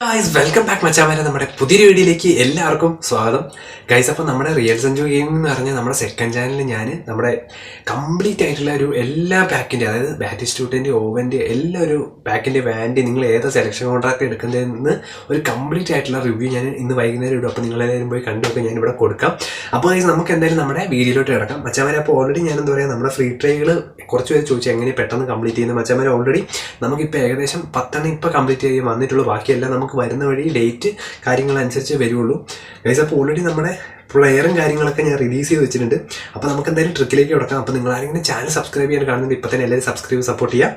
Guys welcome back മച്ചാമാരെ നമ്മുടെ പുതിയൊരു വീഡിയോയിലേക്ക് എല്ലാവർക്കും സ്വാഗതം ഗൈസ്. അപ്പോൾ നമ്മുടെ റിയൽ സഞ്ജു ഗെയിമിംഗ് എന്ന് പറഞ്ഞാൽ നമ്മുടെ സെക്കൻഡ് ചാനലിൽ ഞാൻ നമ്മുടെ കംപ്ലീറ്റ് ആയിട്ടുള്ള ഒരു എല്ലാ പാക്കിൻ്റെ, അതായത് ബാറ്റിസ്റ്റൂട്ടിൻ്റെ ഓവൻ്റെ എല്ലാ ഒരു പാക്കിൻ്റെ വാൻഡ് നിങ്ങൾ ഏതാ സെലക്ഷൻ കോൺട്രാക്ട് എടുക്കുന്നതെന്ന് ഒരു കംപ്ലീറ്റ് ആയിട്ടുള്ള റിവ്യൂ ഞാൻ ഇന്ന് വൈകുന്നേരം ഇടും. അപ്പോൾ നിങ്ങളെല്ലാവരും പോയി കണ്ടുവെക്കാൻ ഞാനിവിടെ കൊടുക്കാം. അപ്പോൾ ഗൈസ് നമുക്ക് എന്തായാലും നമ്മുടെ വീഡിയോയിലോട്ട് കിടക്കാം മച്ചാമാരെ. അപ്പോൾ ഓൾറെഡി ഞാൻ എന്താ പറയുക, നമ്മുടെ ഫ്രീ ട്രൈകൾ കുറച്ച് പേര് ചോദിച്ചു എങ്ങനെ പെട്ടെന്ന് കംപ്ലീറ്റ് ചെയ്യുന്നത്. മച്ചാമാരെ ഓൾറെഡി നമുക്കിപ്പോൾ ഏകദേശം 10 ഇപ്പോൾ കംപ്ലീറ്റ് ചെയ്യാൻ വന്നിട്ടുള്ളൂ. ബാക്കിയെല്ലാം നമുക്ക് വരുന്ന വഴി ഡേറ്റ് കാര്യങ്ങളനുസരിച്ച് വരുള്ളൂ ഗൈസ്. അപ്പോൾ ഓൾറെഡി നമ്മുടെ പ്ലെയറും കാര്യങ്ങളൊക്കെ ഞാൻ റിലീസ് ചെയ്ത് വെച്ചിട്ടുണ്ട്. അപ്പോൾ നമുക്ക് എന്തായാലും ട്രിക്കിലേക്ക് കിടക്കാം. അപ്പോൾ നിങ്ങൾ ആരെങ്കിലും ചാനൽ സബ്സ്ക്രൈബ് ചെയ്യാൻ കാണുന്നുണ്ട് ഇപ്പോൾ തന്നെ എല്ലാവരും സബ്സ്ക്രൈബ് സപ്പോർട്ട് ചെയ്യാം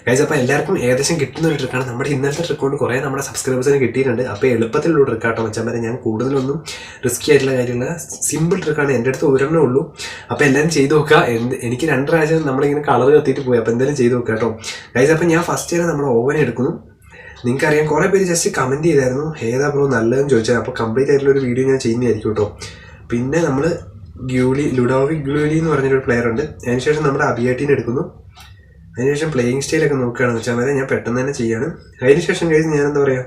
ഗൈസ്. അപ്പോൾ എല്ലാവർക്കും ഏകദേശം കിട്ടുന്ന ഒരു ട്രിക്കാണ്. നമ്മുടെ ഇന്നലത്തെ ട്രിക്ക് കൊണ്ട് കുറേ നമ്മുടെ സബ്സ്ക്രൈബേഴ്സിന് കിട്ടിയിട്ടുണ്ട്. അപ്പോൾ എളുപ്പത്തിലുള്ള ട്രിക്കാട്ടോ മച്ചാൻ വരെ. ഞാൻ കൂടുതലൊന്നും റിസ്കി ആയിട്ടുള്ള കാര്യമില്ല, സിമ്പിൾ ട്രിക്കാണ്. എൻ്റെ അടുത്ത് ഒരെണ്ണേ ഉള്ളൂ. അപ്പോൾ എല്ലാവരും ചെയ്ത് നോക്കുക. എനിക്ക് 2 പ്രാവശ്യം നമ്മളിങ്ങനെ കളർ കത്തിയിട്ട് പോയി. അപ്പോൾ എന്തായാലും ചെയ്ത് നോക്കുക കേട്ടോ ഗൈസ്. അപ്പോൾ ഞാൻ ഫസ്റ്റ് തന്നെ നമ്മുടെ ഓവൻ എടുക്കുന്നു. നിങ്ങൾക്കറിയാം കുറേ പേര് ജസ്റ്റ് കമൻറ്റ് ചെയ്തായിരുന്നു ഏതാ ബ്രോ നല്ലതെന്ന് ചോദിച്ചാൽ. അപ്പോൾ കംപ്ലീറ്റ് ആയിട്ടുള്ള ഒരു വീഡിയോ ഞാൻ ചെയ്യുന്നതായിരിക്കും കേട്ടോ. പിന്നെ നമ്മൾ ലുഡോവിക് ഗ്യൂലി എന്ന് പറഞ്ഞൊരു പ്ലെയർ ഉണ്ട്. അതിനുശേഷം നമ്മുടെ അബിയാട്ടീനെ എടുക്കുന്നു. അതിനുശേഷം പ്ലേയിങ് സ്റ്റൈലൊക്കെ നോക്കുകയാണെന്ന് വെച്ചാൽ വരെ ഞാൻ പെട്ടെന്ന് തന്നെ ചെയ്യാണ്. അതിനുശേഷം കഴിച്ച് ഞാൻ എന്താ പറയുക,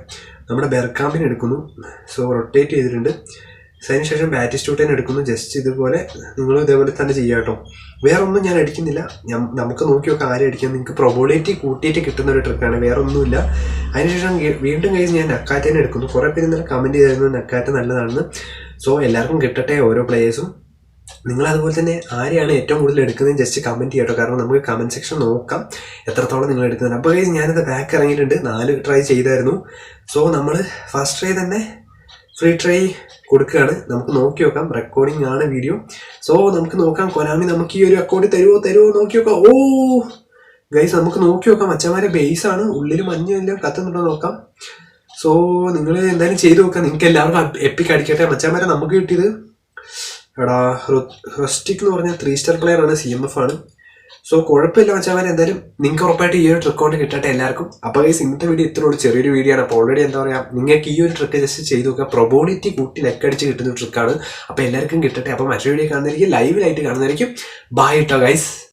നമ്മുടെ ബെർക്കാമ്പിനെ എടുക്കുന്നു. സോ റൊട്ടേറ്റ് ചെയ്തിട്ടുണ്ട്. അതിനുശേഷം ബാറ്റിസ്റ്റൂട്ടിനെ എടുക്കുന്നു. ജസ്റ്റ് ഇതുപോലെ നിങ്ങൾ ഇതേപോലെ തന്നെ ചെയ്യാം കേട്ടോ. വേറെ ഒന്നും ഞാൻ അടിക്കുന്നില്ല. നമുക്ക് നോക്കി നോക്കാം ആരും അടിക്കാൻ. നിങ്ങൾക്ക് പ്രൊബോളിറ്റി കൂട്ടിയിട്ട് കിട്ടുന്ന ഒരു ട്രിക്കാണ്, വേറെ ഒന്നുമില്ല. അതിനുശേഷം വീണ്ടും കഴിച്ച് ഞാൻ നക്കാറ്റേനെ എടുക്കുന്നു. കുറേ പേര് ഇന്നലെ കമൻറ്റ് ചെയ്തായിരുന്നു നക്കാറ്റ നല്ലതാണെന്ന്. സോ എല്ലാവർക്കും കിട്ടട്ടെ ഓരോ പ്ലേയേഴ്സും. നിങ്ങൾ അതുപോലെ തന്നെ ആരെയാണ് ഏറ്റവും കൂടുതൽ എടുക്കുന്നത് ജസ്റ്റ് കമൻറ്റ് ചെയ്യട്ടോ. കാരണം നമുക്ക് കമൻറ്റ് സെക്ഷൻ നോക്കാം എത്രത്തോളം നിങ്ങൾ എടുക്കുന്നുണ്ട്. അപ്പോൾ ഞാനത് ബാക്ക് ഇറങ്ങിയിട്ടുണ്ട്. 4 ട്രൈ ചെയ്തായിരുന്നു. സോ നമ്മൾ ഫസ്റ്റ് ട്രൈ തന്നെ ഫ്രീ ട്രൈ കൊടുക്കുകയാണ്. നമുക്ക് നോക്കി നോക്കാം. റെക്കോർഡിംഗ് ആണ് വീഡിയോ. സോ നമുക്ക് നോക്കാം കൊനാമി നമുക്ക് ഈ ഒരു അക്കൗണ്ട് തരുമോ നോക്കി നോക്കാം. ഓ ഗൈസ് നമുക്ക് നോക്കി നോക്കാം. മച്ചന്മാരെ ബേസ് ആണ്, ഉള്ളിൽ മഞ്ഞെല്ലാം കത്തുന്നുണ്ടോ നോക്കാം. സോ നിങ്ങൾ എന്തായാലും ചെയ്ത് നോക്കാം. നിങ്ങൾക്ക് എല്ലാവർക്കും എപ്പിക്ക് അടിക്കട്ടെ മച്ചന്മാരെ. നമുക്ക് കിട്ടിയത് എടാ റൊസ്റ്റിക് എന്ന് പറഞ്ഞാൽ 3 സ്റ്റാർ പ്ലെയർ ആണ്, CMF ആണ്. സോ കുഴപ്പമില്ല മച്ചാമാരെ. എന്തായാലും നിങ്ങൾക്ക് ഉറപ്പായിട്ട് ഈ ഒരു ട്രിക്ക് കൊണ്ട് കിട്ടട്ടെ എല്ലാവർക്കും. അപ്പോൾ ഗൈസ് ഇന്നത്തെ വീഡിയോ ഇത്രയോട് ചെറിയൊരു വീഡിയോ ആണ്. അപ്പോൾ ഓൾറെഡി എന്താ പറയുക, നിങ്ങൾക്ക് ഈ ഒരു ട്രിക്ക് ജസ്റ്റ് ചെയ്ത് നോക്കുക. പ്രൊബോളിറ്റി കൂട്ടി ലെക്കടിച്ച് കിട്ടുന്ന ട്രിക്കാണ്. അപ്പോൾ എല്ലാവർക്കും കിട്ടട്ടെ. അപ്പോൾ മറ്റൊരു വീഡിയോ കാണുന്നതായിരിക്കും, ലൈവിലായിട്ട് കാണുന്നതായിരിക്കും. ബൈ കേട്ടോ ഗൈസ്.